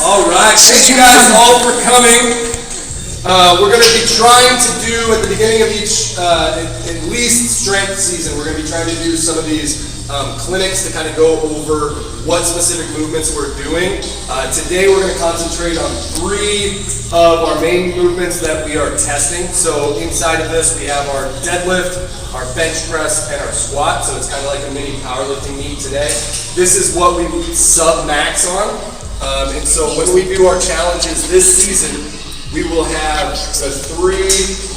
All right, thank you guys all for coming. We're going to be trying to do at the beginning of each, at least strength season, we're going to be trying to do some of these clinics to kind of go over what specific movements we're doing. Today we're going to concentrate on 3 of our main movements that we are testing. So inside of this we have our deadlift, our bench press, and our squat. So it's kind of like a mini powerlifting meet today. This is what we sub-max on. And so when we do our challenges this season, we will have the 3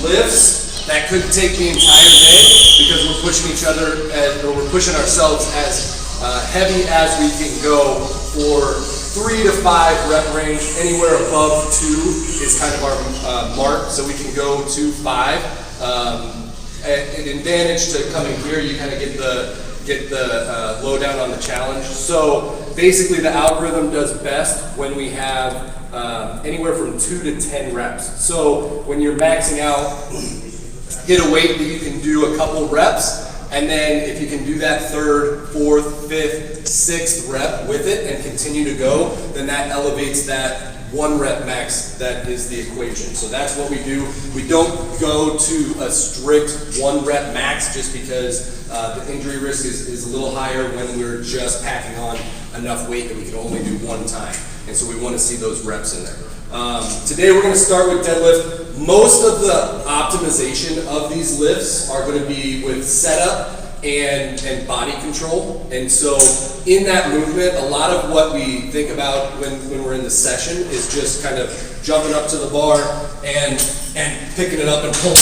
lifts that could take the entire day because we're pushing each other or we're pushing ourselves as heavy as we can go for 3 to 5 rep range. Anywhere above 2 is kind of our mark, so we can go to 5. An advantage to coming here, you kind of get the lowdown on the challenge. So basically the algorithm does best when we have anywhere from 2 to 10 reps. So when you're maxing out, get a weight that you can do a couple reps, and then if you can do that 3rd, 4th, 5th, 6th rep with it and continue to go, then that elevates that 1 rep max. That is the equation. So that's what we do. We don't go to a strict 1 rep max just because the injury risk is a little higher when we're just packing on enough weight that we can only do 1 time. And so we want to see those reps in there. Today we're going to start with deadlift. Most of the optimization of these lifts are going to be with setup and body control. And so in that movement, a lot of what we think about when we're in the session is just kind of jumping up to the bar and picking it up and pulling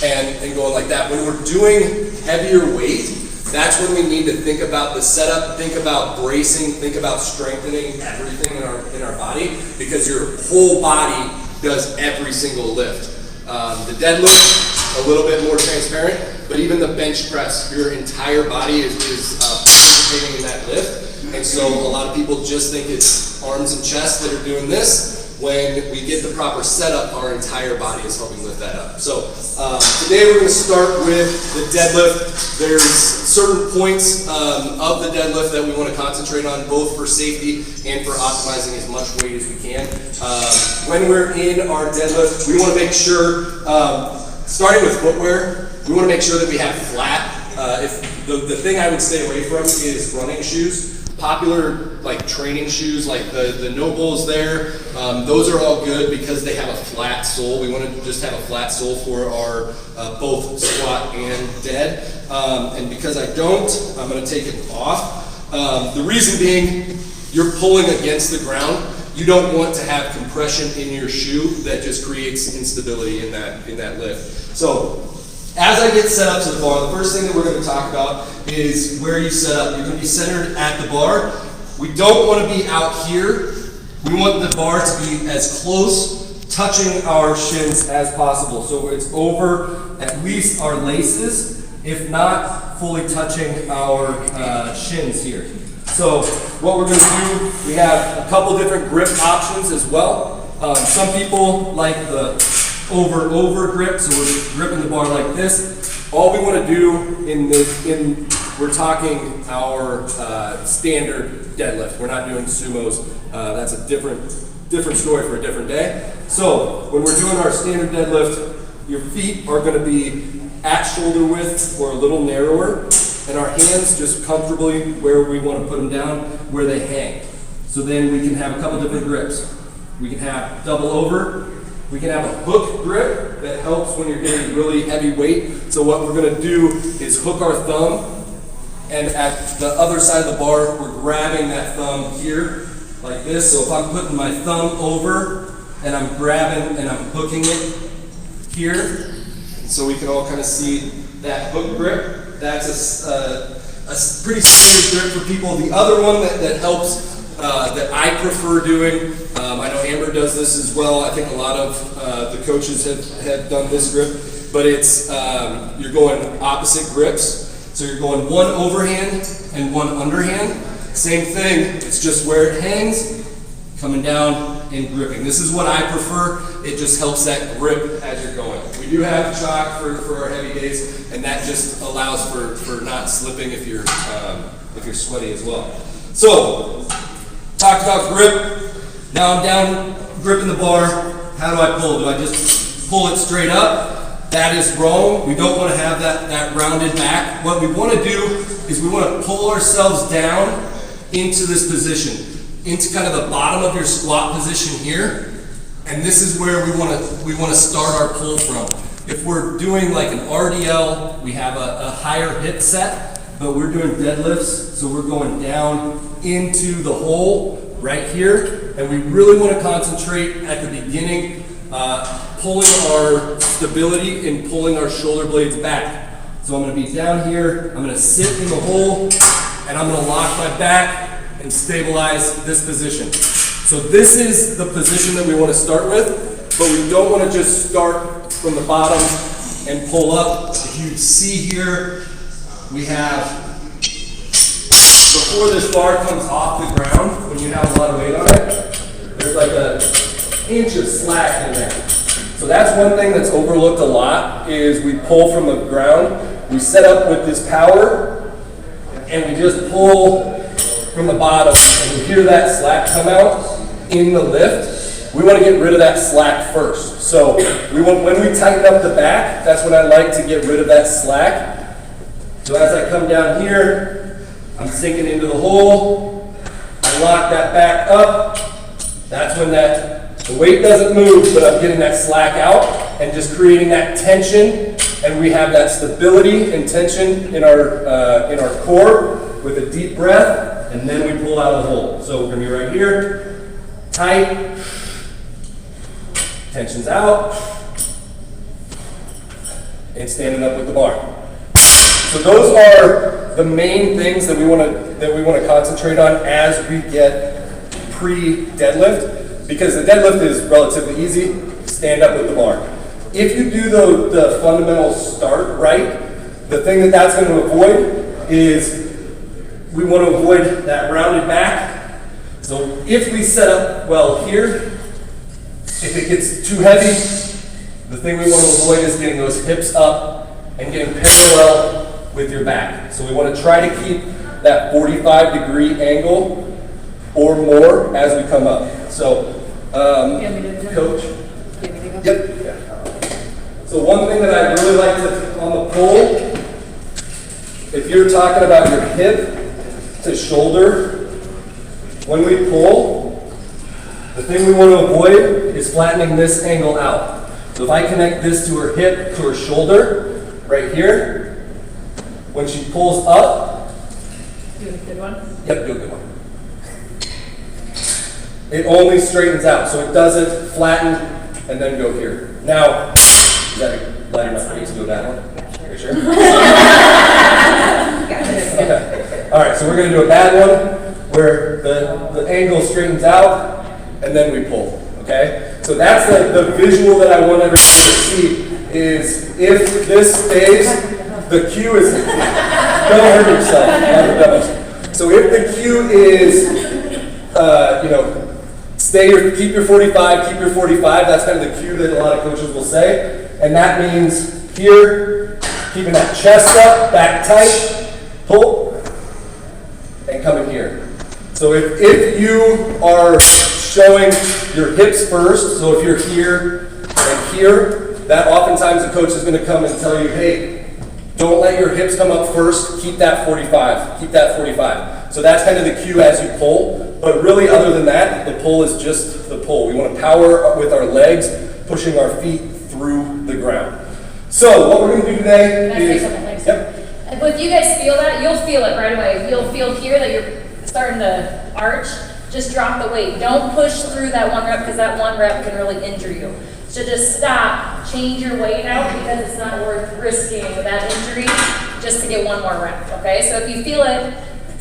and going like that. When we're doing heavier weight, that's when we need to think about the setup, think about bracing, think about strengthening everything in our body, because your whole body does every single lift. The deadlift, a little bit more transparent, but even the bench press, your entire body is participating in that lift. And so a lot of people just think it's arms and chest that are doing this. When we get the proper setup, our entire body is helping lift that up. So today we're going to start with the deadlift. There's certain points of the deadlift that we want to concentrate on, both for safety and for optimizing as much weight as we can. When we're in our deadlift, we want to make sure, starting with footwear, we want to make sure that we have flat. If the thing I would stay away from is running shoes. Popular like training shoes, like the No Bulls there, those are all good because they have a flat sole. We want to just have a flat sole for our both squat and dead. And because I don't, I'm going to take it off. The reason being, you're pulling against the ground. You don't want to have compression in your shoe that just creates instability in that lift. So as I get set up to the bar, the first thing that we're going to talk about is where you set up. You're going to be centered at the bar. We don't want to be out here. We want the bar to be as close, touching our shins as possible. So it's over at least our laces, if not fully touching our shins here. So what we're going to do, we have a couple different grip options as well. Some people like the over grip, so we're gripping the bar like this. All we want to do we're talking our standard deadlift. We're not doing sumos. That's a different story for a different day. So when we're doing our standard deadlift, your feet are going to be at shoulder width or a little narrower, and our hands just comfortably where we want to put them down, where they hang. So then we can have a couple different grips. We can have double over. We can have a hook grip that helps when you're getting really heavy weight. So what we're going to do is hook our thumb, and at the other side of the bar, we're grabbing that thumb here like this. So if I'm putting my thumb over and I'm grabbing and I'm hooking it here, so we can all kind of see that hook grip. That's a pretty standard grip for people. The other one that helps, that I prefer doing, I know Amber does this as well. I think a lot of the coaches have done this grip, but it's you're going opposite grips. So you're going one overhand and one underhand. Same thing, it's just where it hangs, coming down and gripping. This is what I prefer. It just helps that grip as you're going. We do have chalk for our heavy days, and that just allows for not slipping if you're sweaty as well. So, talked about grip. Now I'm down, gripping the bar. How do I pull? Do I just pull it straight up? That is wrong. We don't want to have that rounded back. What we want to do is we want to pull ourselves down into this position, into kind of the bottom of your squat position here. And this is where we want to start our pull from. If we're doing like an RDL, we have a higher hip set, but we're doing deadlifts, so we're going down into the hole right here, and we really want to concentrate at the beginning, pulling our stability and pulling our shoulder blades back. So I'm going to be down here, I'm going to sit in the hole, and I'm going to lock my back and stabilize this position. So this is the position that we want to start with, but we don't want to just start from the bottom and pull up. If you see here, we have, before this bar comes off the ground, when you have a lot of weight on it, there's like an inch of slack in there. So that's one thing that's overlooked a lot, is we pull from the ground. We set up with this power, and we just pull from the bottom, and you hear that slack come out in the lift. We want to get rid of that slack first. So when we tighten up the back, that's when I like to get rid of that slack. So as I come down here, I'm sinking into the hole. I lock that back up. That's when the weight doesn't move, but I'm getting that slack out and just creating that tension. And we have that stability and tension in our core with a deep breath, and then we pull out of the hole. So we're going to be right here, tight, tension's out, and standing up with the bar. So those are the main things that we want to concentrate on as we get pre-deadlift, because the deadlift is relatively easy. Stand up with the bar. If you do the fundamental start right, the thing that's going to avoid is we want to avoid that rounded back. So if we set up well here, if it gets too heavy, the thing we want to avoid is getting those hips up and getting parallel with your back. So we want to try to keep that 45-degree angle or more as we come up. So, coach. Yep. So one thing that I really like to, on the pull, if you're talking about your hip to shoulder, when we pull, the thing we want to avoid is flattening this angle out. So if I connect this to her hip, to her shoulder, right here, when she pulls up, do a good one. Yep, do a good one. It only straightens out, so it doesn't flatten and then go here. Now, is that light enough for you to do that one? Yeah, sure. Are you sure? Okay. All right, so we're going to do a bad one where the angle straightens out and then we pull. Okay? So that's the visual that I want everyone to see, is if this stays, the cue is, don't hurt yourself. So if the cue is, keep your 45, keep your 45, that's kind of the cue that a lot of coaches will say. And that means here, keeping that chest up, back tight, pull, and coming here. So if you are showing your hips first, so if you're here and here, that oftentimes the coach is going to come and tell you, hey, don't let your hips come up first, keep that 45, keep that 45. So that's kind of the cue as you pull, but really other than that, the pull is just the pull. We want to power with our legs, pushing our feet through the ground. So what we're going to do today Can I say is, something? Thanks. yep. But if you guys feel that, you'll feel it right away. You'll feel here that you're starting to arch. Just drop the weight. Don't push through that one rep, because that one rep can really injure you. So just stop, change your weight out, because it's not worth risking that injury just to get one more rep, okay? So if you feel it,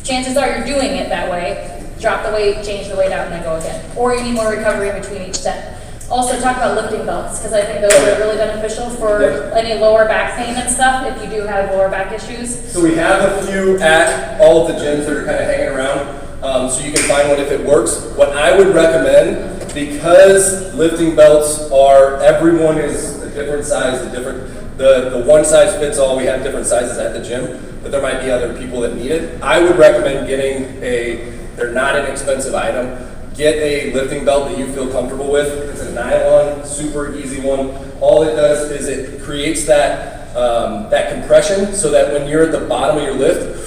chances are you're doing it that way. Drop the weight, change the weight out, and then go again. Or you need more recovery in between each set. Also talk about lifting belts, because I think those are really beneficial for any lower back pain and stuff if you do have lower back issues. So we have a few at all of the gyms that are kind of hanging around, so you can find one if it works. What I would recommend, because lifting belts everyone is a different size, the one size fits all, we have different sizes at the gym, but there might be other people that need it. I would recommend getting they're not an expensive item, get a lifting belt that you feel comfortable with. It's a nylon, super easy one. All it does is it creates that, that compression so that when you're at the bottom of your lift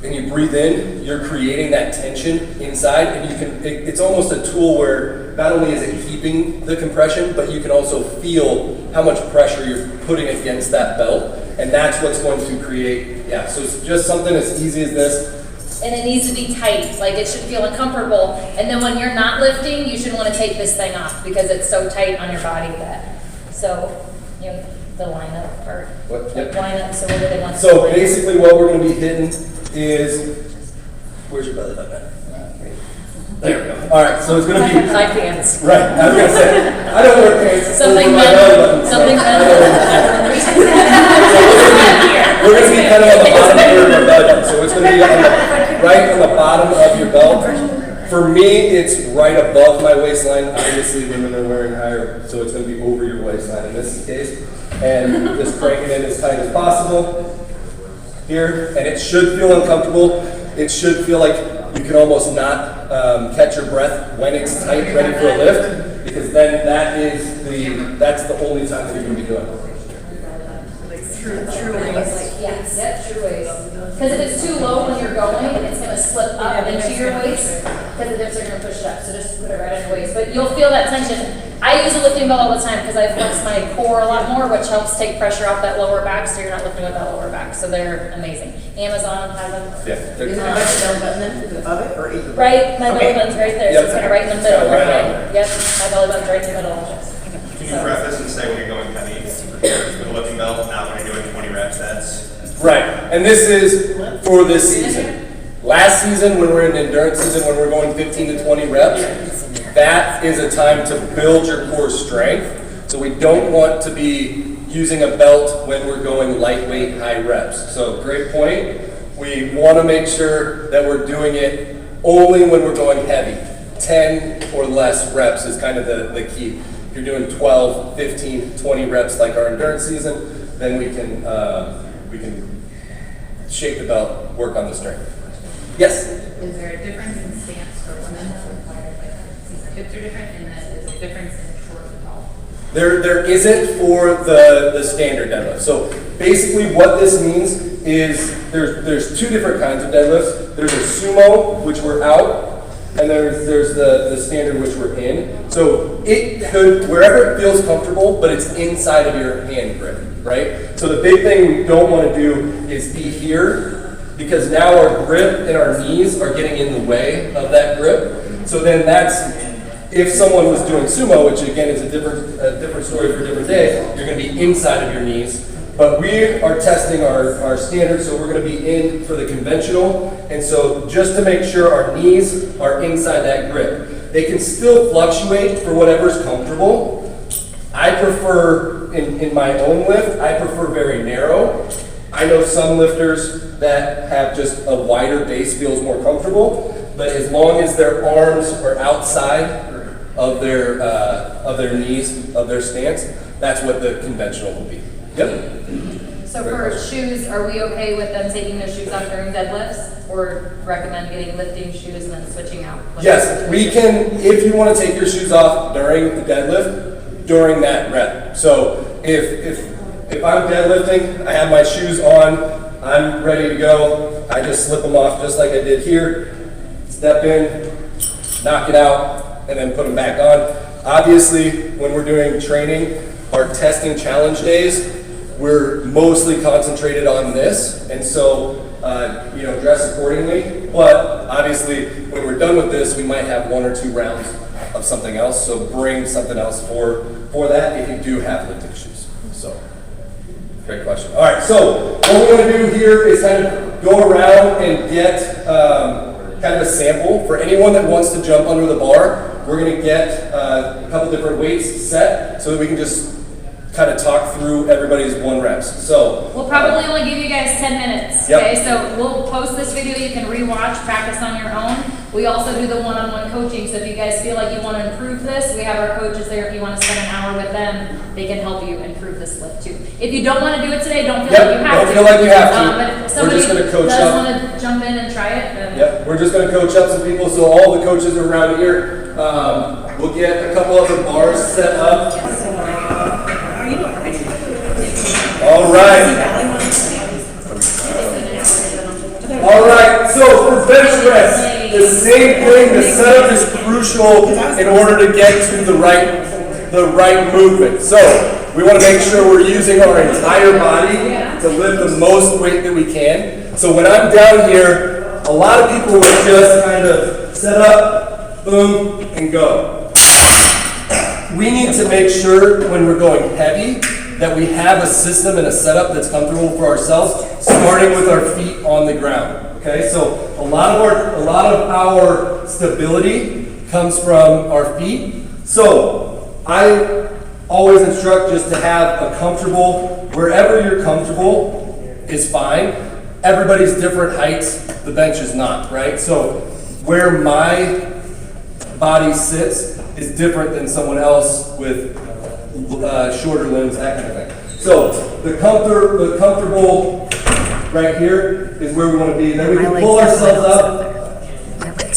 and you breathe in, you're creating that tension inside, and you can, it's almost a tool where not only is it keeping the compression, but you can also feel how much pressure you're putting against that belt, and that's what's going to create, yeah, so it's just something as easy as this. And it needs to be tight, like it should feel uncomfortable. And then when you're not lifting, you should want to take this thing off because it's so tight on your body that, so, you know, the lineup part. What? Yep. Lineup, so what do they want? So basically what we're gonna be hitting is, where's your belly button at? There we go. All right, so it's gonna be, My pants. right, I was gonna say, I don't wear pants. Something over my belly metal, button, so something I don't wear pants. metal. We're gonna be kind of on the bottom third of our belly button, so it's gonna be on the, right on the bottom of your belt. For me, it's right above my waistline. Obviously, women are wearing higher, so it's gonna be over your waistline in this case. And just crank it in as tight as possible here, and it should feel uncomfortable. It should feel like you can almost not catch your breath when it's tight, ready for a lift, because then that's the only time that you're gonna be doing it. True waist. Yes, yep, true waist. Because if it's too low when you're going, it's gonna slip up into your waist, because the dips are gonna push it up, so just put it right on your waist. But you'll feel that tension. I use a lifting belt all the time because I flex my core a lot more, which helps take pressure off that lower back, so you're not lifting with that lower back. So they're amazing. Amazon has them. Yeah. Is there a belly button then above it or either? Right, my belly button's right there, so Yep. it's kind of right in the middle. Right Okay. on. Yep, my belly button's right in the middle. Can you preface and say when you're going heavy with a lifting belt, not when you're doing 20 reps, that's Right, and this is for this season. Last season, when we're in endurance season, when we're going 15 to 20 reps, that is a time to build your core strength. So we don't want to be using a belt when we're going lightweight, high reps. So great point. We want to make sure that we're doing it only when we're going heavy. 10 or less reps is kind of the key. If you're doing 12, 15, 20 reps like our endurance season, then we can shake the belt, work on the strength. Yes? Is there a difference in stance for women since the hips are different, and then is there a difference in short and tall? There isn't for the standard deadlift. So basically what this means is there's two different kinds of deadlifts. There's a sumo, which we're out, and there's the standard, which we're in. So it could, wherever it feels comfortable, but it's inside of your hand grip, right? So the big thing we don't want to do is be here, because now our grip and our knees are getting in the way of that grip. So then that's, if someone was doing sumo, which again is a different story for a different day, you're going to be inside of your knees. But we are testing our standards, so we're going to be in for the conventional. And so just to make sure our knees are inside that grip. They can still fluctuate for whatever's comfortable. I prefer, in my own lift, I prefer very narrow. I know some lifters that have just a wider base feels more comfortable, but as long as their arms are outside of their knees, of their stance, that's what the conventional will be. Yep. So for shoes, are we okay with them taking their shoes off during deadlifts? Or recommend getting lifting shoes and then switching out? Yes, we can, if you want to take your shoes off during the deadlift, during that rep. So if I'm deadlifting, I have my shoes on, I'm ready to go, I just slip them off just like I did here, step in, knock it out, and then put them back on. Obviously, when we're doing training, our testing challenge days, we're mostly concentrated on this, and so dress accordingly. But obviously, when we're done with this, we might have 1 or 2 rounds of something else. So bring something else for that if you do have lifting shoes. So, great question. All right, so what we're going to do here is kind of go around and get kind of a sample for anyone that wants to jump under the bar. We're going to get a couple different weights set so that we can just kind of talk through everybody's 1 reps. So we'll probably only give you guys 10 minutes. Yep. Okay, so we'll post this video. You can rewatch, practice on your own. We also do the one-on-one coaching. So if you guys feel like you want to improve this, we have our coaches there. If you want to spend an hour with them, they can help you improve this lift too. If you don't want to do it today, don't feel like you have to. Don't feel like you have to. But if We're somebody just gonna coach does up. want to jump in and try it, then Yep, we're just going to coach up some people. So all the coaches around here, We'll get a couple other bars set up. All right. All right, so for bench press, the same thing, the setup is crucial in order to get to the right movement. So we want to make sure we're using our entire body to lift the most weight that we can. So when I'm down here, a lot of people will just kind of set up, boom, and go. We need to make sure when we're going heavy that we have a system and a setup that's comfortable for ourselves, starting with our feet on the ground. Okay, so a lot of our stability comes from our feet. So I always instruct just to have a comfortable, wherever you're comfortable is fine. Everybody's different heights, the bench is not, right? So where my body sits is different than someone else with shorter limbs, that kind of thing. So the comfortable right here is where we want to be. And then we can pull ourselves up.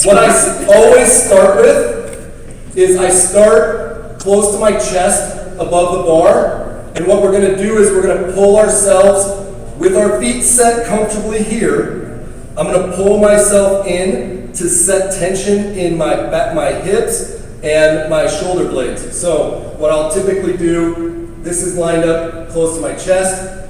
What I always start with is I start close to my chest above the bar. And what we're going to do is we're going to pull ourselves with our feet set comfortably here. I'm going to pull myself in to set tension in my hips and my shoulder blades. So what I'll typically do, this is lined up close to my chest.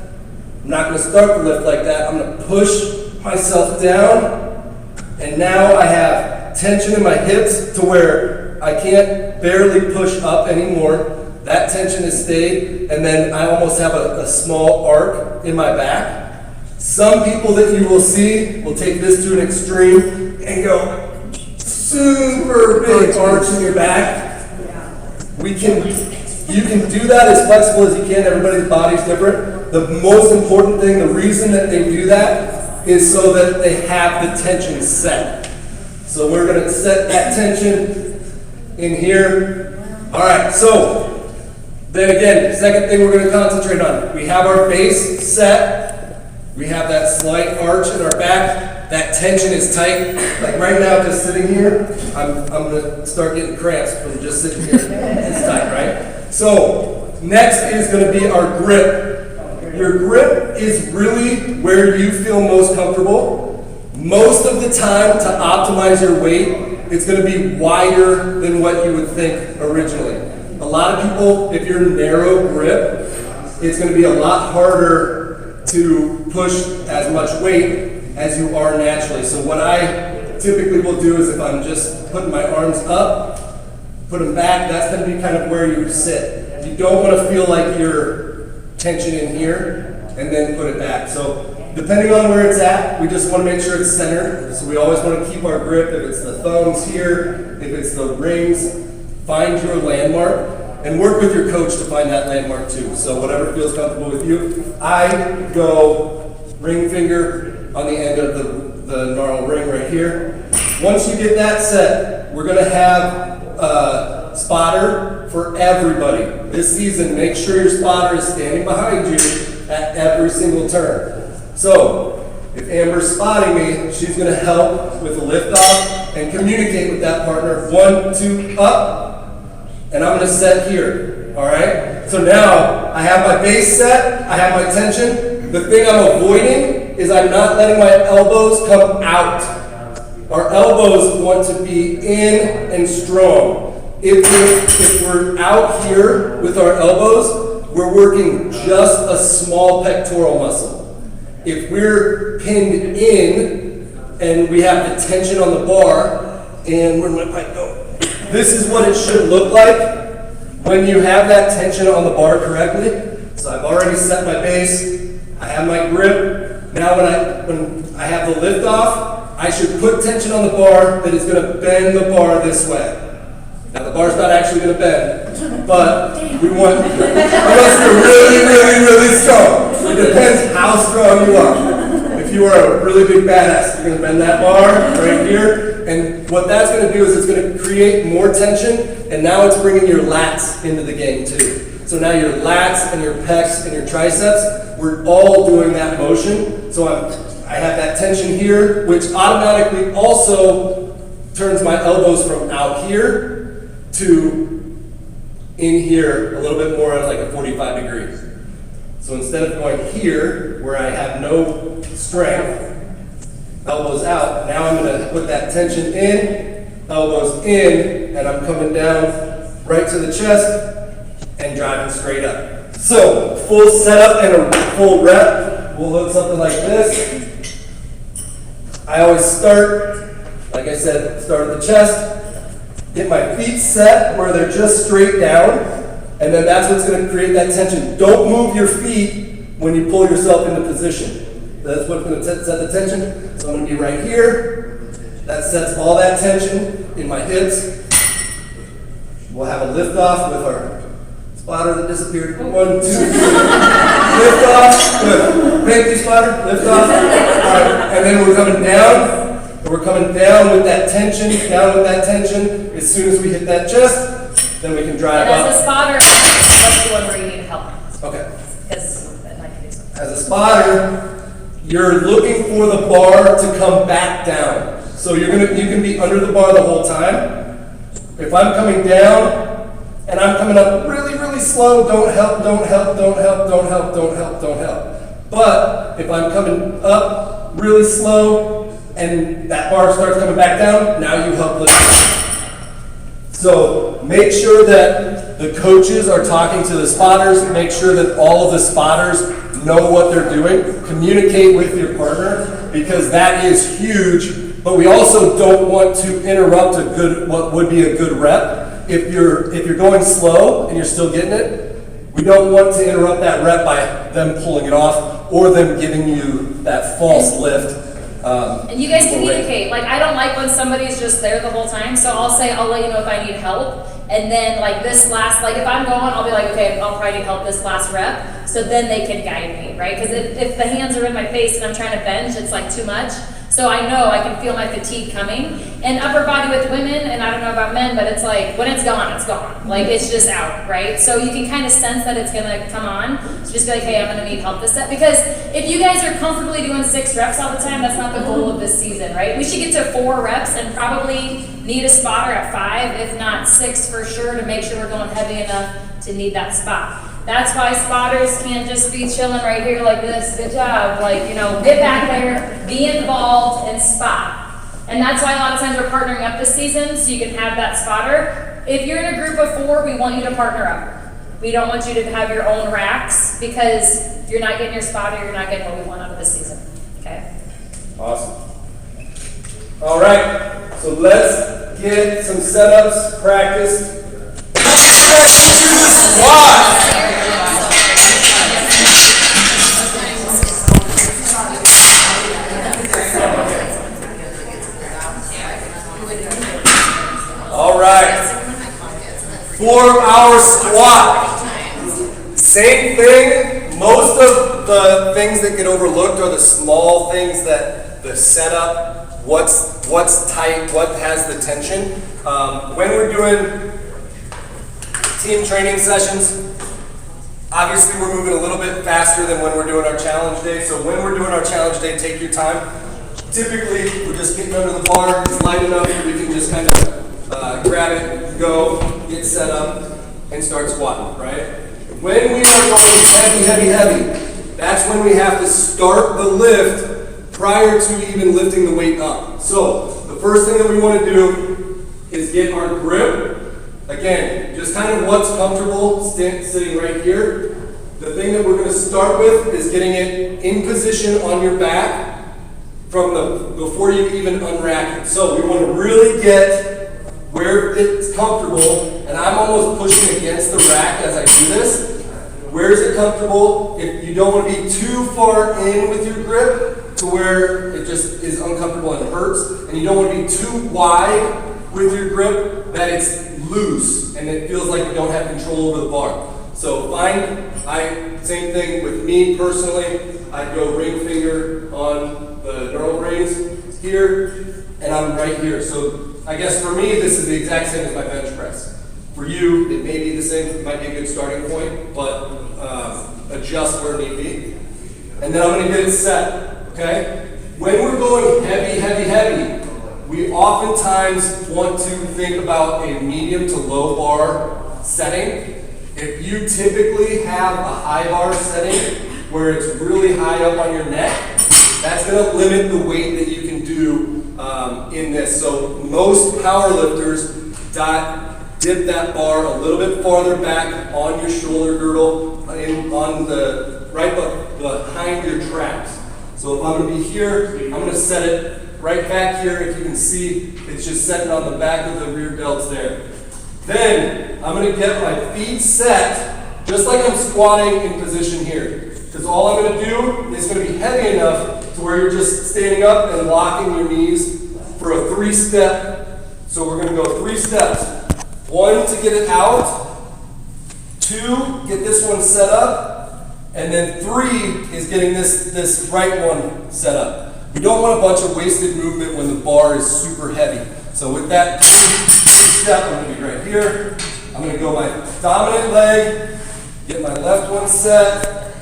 I'm not going to start the lift like that. I'm going to push myself down, and now I have tension in my hips to where I can't barely push up anymore. That tension has stayed, and then I almost have a small arc in my back. Some people that you will see will take this to an extreme and go super big arch in your back. You can do that as flexible as you can. Everybody's body's different. The most important thing, the reason that they do that is so that they have the tension set. So we're going to set that tension in here. All right, so then again, second thing we're going to concentrate on. We have our base set. We have that slight arch in our back. That tension is tight. Like right now, just sitting here, I'm going to start getting cramps from just sitting here. It's tight, right? So next is going to be our grip. Your grip is really where you feel most comfortable. Most of the time, to optimize your weight, it's going to be wider than what you would think originally. A lot of people, if you're narrow grip, it's going to be a lot harder to push as much weight as you are naturally. So what I typically will do is if I'm just putting my arms up, put them back, that's going to be kind of where you sit. You don't want to feel like you're tension in here and then put it back. So depending on where it's at, we just want to make sure it's centered. So we always want to keep our grip. If it's the thumbs here, if it's the rings, find your landmark and work with your coach to find that landmark too. So whatever feels comfortable with you. I go ring finger on the end of the gnarl ring right here. Once you get that set, we're going to have a spotter for everybody. This season, make sure your spotter is standing behind you at every single turn. So, if Amber's spotting me, she's going to help with the lift off and communicate with that partner. 1, 2, up, and I'm going to set here. All right? So now, I have my base set, I have my tension. The thing I'm avoiding is I'm not letting my elbows come out. Our elbows want to be in and strong. If we're out here with our elbows, we're working just a small pectoral muscle. If we're pinned in and we have the tension on the bar, and where did my pipe go? This is what it should look like when you have that tension on the bar correctly. So I've already set my base, I have my grip. Now when I have the lift off, I should put tension on the bar that is going to bend the bar this way. Now the bar's not actually going to bend, but we want us to really, really, really strong. It depends how strong you are. If you are a really big badass, you're going to bend that bar right here, and what that's going to do is it's going to create more tension, and now it's bringing your lats into the game too. So now your lats and your pecs and your triceps, we're all doing that motion. So I have that tension here, which automatically also turns my elbows from out here to in here a little bit more at like a 45 degrees. So instead of going here, where I have no strength, elbows out, now I'm gonna put that tension in, elbows in, and I'm coming down right to the chest and driving straight up. So, full setup and a full rep will look something like this. I always start, like I said, start at the chest, get my feet set where they're just straight down, and then that's what's going to create that tension. Don't move your feet when you pull yourself into position. That's what's going to set the tension. So I'm going to be right here. That sets all that tension in my hips. We'll have a lift off with our spotter that disappeared. 1, 2, 3. Lift off. Good. Thank you, spotter. Lift off. All right. And then we're coming down. And we're coming down with that tension, down with that tension. As soon as we hit that chest, then we can drive And up. as a spotter, that's the one where you need help. Okay. Because that might be something. As a spotter, you're looking for the bar to come back down. So you can be under the bar the whole time. If I'm coming down and I'm coming up really, really slow, don't help, don't help, don't help, don't help, don't help, don't help. But if I'm coming up really slow and that bar starts coming back down, now you help lift. So make sure that the coaches are talking to the spotters. Make sure that all of the spotters know what they're doing. Communicate with your partner because that is huge. But we also don't want to interrupt what would be a good rep. If you're going slow and you're still getting it, we don't want to interrupt that rep by them pulling it off or them giving you that false lift. And you guys communicate. Like, I don't like when somebody's just there the whole time, so I'll say, I'll let you know if I need help. And then, like, this last, like, if I'm going, I'll be like, okay, I'll probably need help this last rep, so then they can guide me, right? Because if the hands are in my face and I'm trying to bench, it's, like, too much. So I know I can feel my fatigue coming. And upper body with women, and I don't know about men, but it's like, when it's gone, it's gone. Like, it's just out, right? So you can kind of sense that it's gonna come on. So just be like, hey, I'm gonna need help this set. Because if you guys are comfortably doing 6 reps all the time, that's not the goal of this season, right? We should get to 4 reps and probably need a spotter at 5, if not 6 for sure, to make sure we're going heavy enough to need that spot. That's why spotters can't just be chilling right here like this. Good job. Like, you know, get back there, be involved, and spot. And that's why a lot of times we're partnering up this season so you can have that spotter. If you're in a group of 4, we want you to partner up. We don't want you to have your own racks because if you're not getting your spotter, you're not getting what we want out of this season. Okay? Awesome. All right, so let's get some setups practiced. Squat. All right. 4-hour squat. Same thing. Most of the things that get overlooked are the small things that the setup, what's tight, what has the tension. When we're doing team training sessions, obviously we're moving a little bit faster than when we're doing our challenge day. So when we're doing our challenge day, take your time. Typically, we're just getting under the bar. It's light enough that we can just kind of grab it, go, get set up, and start squatting, right? When we are going heavy, heavy, heavy, that's when we have to start the lift prior to even lifting the weight up. So the first thing that we want to do is get our grip. Again, just kind of what's comfortable sitting right here. The thing that we're going to start with is getting it in position on your back before you even unrack it. So we want to really get where it's comfortable, and I'm almost pushing against the rack as I do this. Where is it comfortable? If you don't want to be too far in with your grip to where it just is uncomfortable and hurts, and you don't want to be too wide with your grip that it's loose and it feels like you don't have control over the bar. So same thing with me personally, I go ring finger on the neural rings here, and I'm right here. So I guess for me, this is the exact same as my bench press. For you, it may be the same, it might be a good starting point, but adjust where need be. And then I'm gonna get it set, okay? When we're going heavy, heavy, heavy, we oftentimes want to think about a medium to low bar setting. If you typically have a high bar setting where it's really high up on your neck, that's going to limit the weight that you can do in this. So most power lifters dip that bar a little bit farther back on your shoulder girdle, right behind your traps. So if I'm going to be here, I'm going to set it right back here. If you can see, it's just setting on the back of the rear delts there. Then I'm going to get my feet set just like I'm squatting in position here. Because all I'm going to do is going to be heavy enough to where you're just standing up and locking your knees for a 3-step. So we're going to go 3 steps. 1 to get it out. 2, get this one set up. And then 3 is getting this right one set up. You don't want a bunch of wasted movement when the bar is super heavy. So with that 3 step, I'm going to be right here. I'm going to go my dominant leg, get my left one set,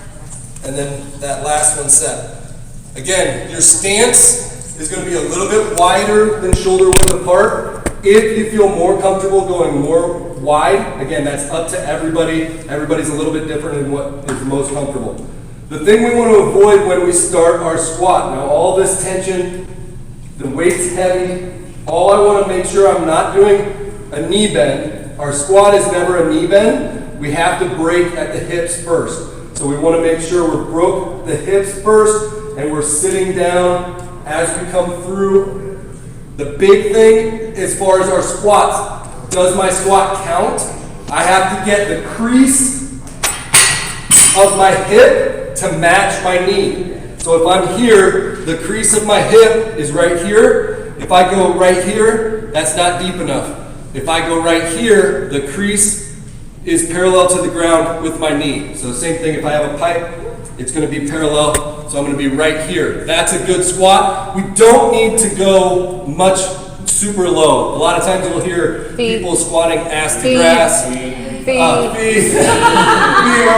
and then that last one set. Again, your stance is going to be a little bit wider than shoulder width apart. If you feel more comfortable going more wide, again, that's up to everybody. Everybody's a little bit different in what is most comfortable. The thing we want to avoid when we start our squat, now all this tension, the weight's heavy, all I want to make sure I'm not doing a knee bend. Our squat is never a knee bend. We have to break at the hips first. So we want to make sure we're broke the hips first and we're sitting down as we come through. The big thing as far as our squats, does my squat count? I have to get the crease of my hip to match my knee. So if I'm here, the crease of my hip is right here. If I go right here, that's not deep enough. If I go right here, the crease is parallel to the ground with my knee. So same thing, if I have a pipe, it's going to be parallel, so I'm going to be right here. That's a good squat. We don't need to go much super low. A lot of times you'll hear people squatting ass to grass. Feet, where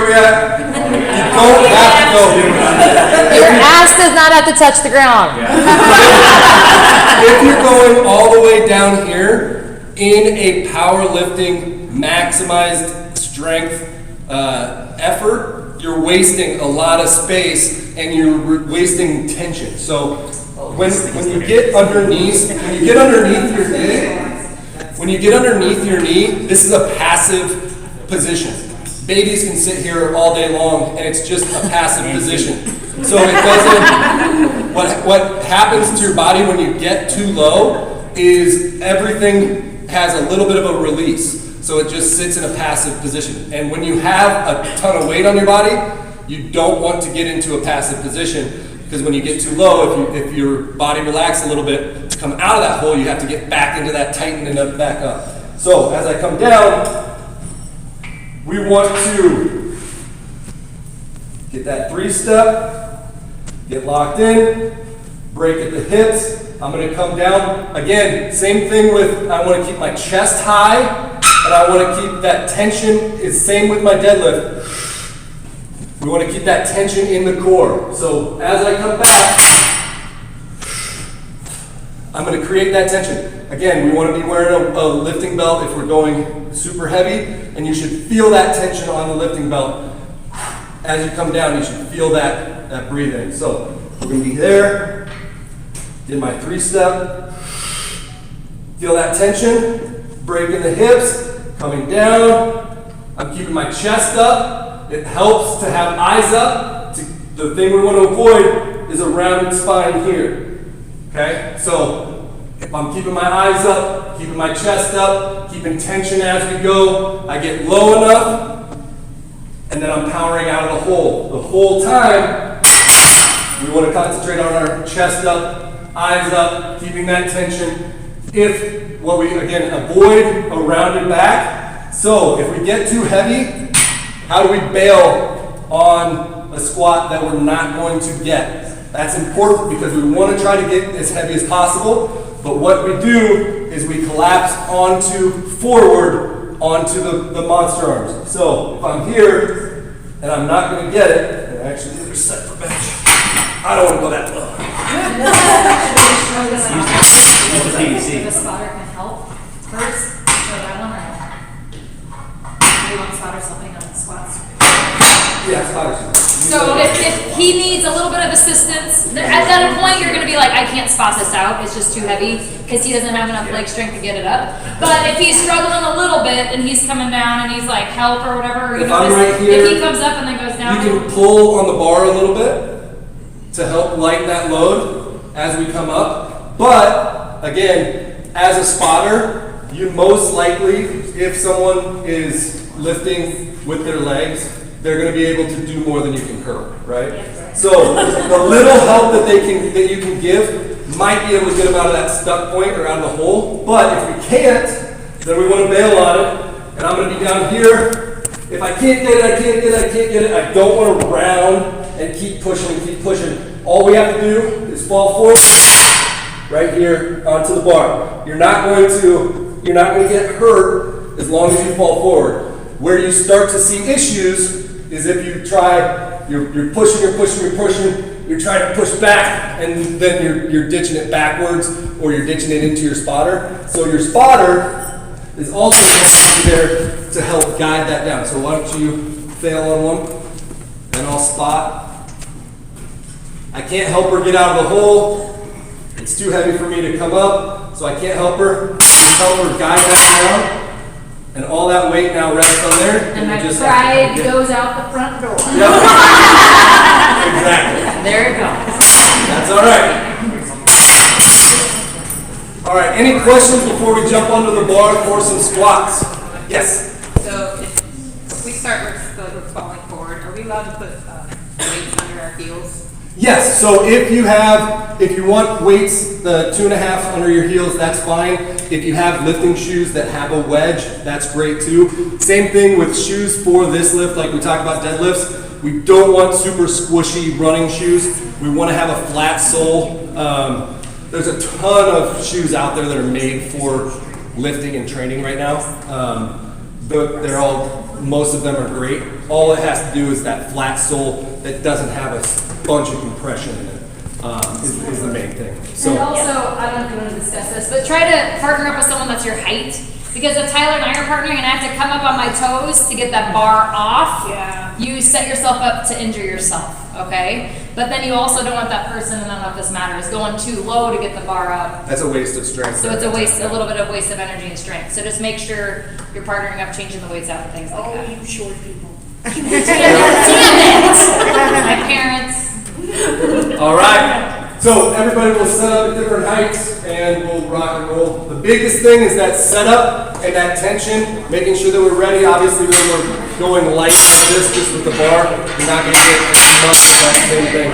we at? You don't have to go. Your ass does not have to touch the ground. If you're going all the way down here in a powerlifting maximized strength effort, you're wasting a lot of space and you're wasting tension. So when you get underneath your knee, this is a passive position. Babies can sit here all day long and it's just a passive position. So it doesn't, what happens to your body when you get too low is everything has a little bit of a release. So it just sits in a passive position. And when you have a ton of weight on your body, you don't want to get into a passive position because when you get too low, if your body relaxes a little bit, to come out of that hole, you have to get back into that, tighten it up, back up. So as I come down, we want to get that 3-step, get locked in, break at the hips. I'm going to come down. Again, same thing with, I want to keep my chest high. And I want to keep that tension, it's same with my deadlift. We want to keep that tension in the core. So as I come back, I'm going to create that tension. Again, we want to be wearing a lifting belt if we're going super heavy, and you should feel that tension on the lifting belt. As you come down, you should feel that breathing. So we're going to be there, did my 3-step, feel that tension. Breaking the hips, coming down. I'm keeping my chest up. It helps to have eyes up. The thing we want to avoid is a rounded spine here. Okay? So if I'm keeping my eyes up, keeping my chest up, keeping tension as we go, I get low enough, and then I'm powering out of the hole. The whole time, we want to concentrate on our chest up, eyes up, keeping that tension. Again, avoid a rounded back. So if we get too heavy, how do we bail on a squat that we're not going to get? That's important because we want to try to get as heavy as possible. But what we do is we collapse forward onto the monster arms. So if I'm here and I'm not going to get it, and actually the other set for bench, I don't want to go that low. The spotter can help. First, show that one right. Do you want spotters helping on squats? Yeah, spotters. So if he needs a little bit of assistance, at that point you're gonna be like, I can't spot this out, it's just too heavy, because he doesn't have enough leg strength to get it up. But if he's struggling a little bit and he's coming down and he's like help or whatever, you If know, I'm this- right here, if he comes up and then goes down. You can pull on the bar a little bit to help lighten that load as we come up. But again, as a spotter, you most likely, if someone is lifting with their legs, they're going to be able to do more than you can curl, right? So the little help that you can give might be able to get them out of that stuck point or out of the hole. But if we can't, then we want to bail on it. And I'm going to be down here. If I can't get it, I don't want to round and keep pushing. All we have to do is fall forward right here onto the bar. You're not going to get hurt as long as you fall forward. Where you start to see issues is if you try, you're pushing, you're trying to push back, and then you're ditching it backwards, or you're ditching it into your spotter. So your spotter is also going to be there to help guide that down. So why don't you fail on one, and I'll spot. I can't help her get out of the hole. It's too heavy for me to come up, so I can't help her. Just help her guide that down. And all that weight now rests on there. And my you just pride have to- goes out the front door. Exactly. There it goes. That's all right. All right. Any questions before we jump onto the bar for some squats? Yes. So if we start with falling forward, are we allowed to put weights under our heels? Yes. So if you want weights, the 2.5 under your heels, that's fine. If you have lifting shoes that have a wedge, that's great too. Same thing with shoes for this lift, like we talked about deadlifts. We don't want super squishy running shoes. We want to have a flat sole. There's a ton of shoes out there that are made for lifting and training right now. Most of them are great. All it has to do is that flat sole that doesn't have a bunch of compression in it is the main thing. So. And also, I don't know if you want to discuss this, but try to partner up with someone that's your height. Because if Tyler and I are partnering and I have to come up on my toes to get that bar off, you set yourself up to injure yourself, okay? But then you also don't want that person, and I don't know if this matters, going too low to get the bar up. That's a waste of strength. So it's a little bit of waste of energy and strength. So just make sure you're partnering up, changing the weights out and things like that. You short people. Damn it! My parents. All right. So everybody will set up at different heights and we'll rock and roll. The biggest thing is that setup and that tension, making sure that we're ready. Obviously, when we're going light like this, just with the bar, you're not going to get as much of that same thing.